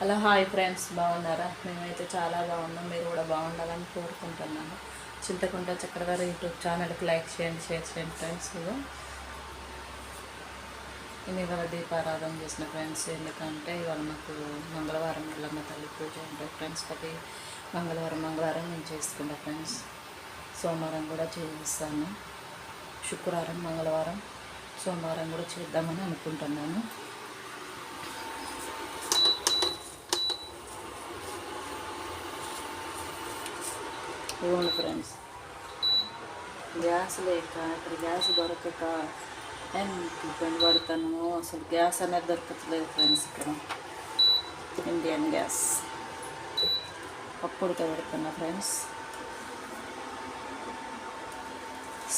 Hello hi friends, బాగున్నారా? మేమైతే చాలా బాగున్నాం. మీరు కూడా బాగుండాలని కోరుకుంటున్నాను. చింతకుంట చక్రధర యూట్యూబ్ ఛానల్కి లైక్ చేయండి, షేర్ చేయండి ఫ్రెండ్స్. నేను ఇవాళ దీపారాధన చేసిన ఫ్రెండ్స్. ఎందుకంటే ఇవాళ మాకు మంగళవారం ఎల్లమ్మ తల్లి పూజ ఉంటుంది ఫ్రెండ్స్. ప్రతి మంగళవారం నేను చేసుకుంటా ఫ్రెండ్స్. సోమవారం కూడా చేస్తాను. శుక్రవారం, మంగళవారం, సోమవారం కూడా చేద్దామని అనుకుంటున్నాను. ఇవ్వండి ఫ్రెండ్స్, గ్యాస్ లేక ఇక్కడ గ్యాస్ దొరకక ఎంత ఇబ్బంది పడతాను. అసలు గ్యాస్ అనేది దొరకట్లేదు ఫ్రెండ్స్. ఇక్కడ ఇండియన్ గ్యాస్ పప్పు ఉడకబెడుతున్నా ఫ్రెండ్స్.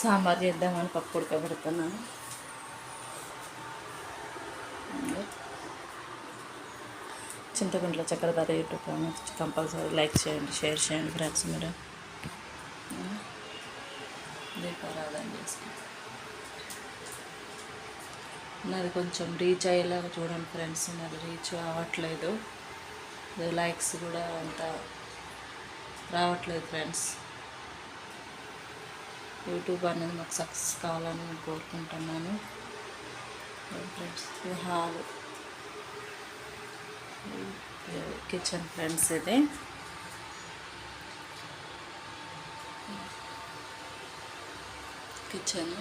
సాంబార్ చేద్దామని పప్పు ఉడకబెడుతున్నాను. చింతకుంట్ల చక్రధర యూట్యూబ్ కంపల్సరీ లైక్ చేయండి, షేర్ చేయండి ఫ్రెండ్స్. మీరు దీపారాధన చేసుకుంటాం. నాది కొంచెం రీచ్ అయ్యేలాగా చూడండి ఫ్రెండ్స్. నాది రీచ్ అవ్వట్లేదు, లైక్స్ కూడా అంత రావట్లేదు ఫ్రెండ్స్. యూట్యూబ్ అనేది మాకు సక్సెస్ కావాలని నేను కోరుకుంటున్నాను ఫ్రెండ్స్. ఇది హాల్, కిచెన్ ఫ్రెండ్స్. ఇది కిచెన్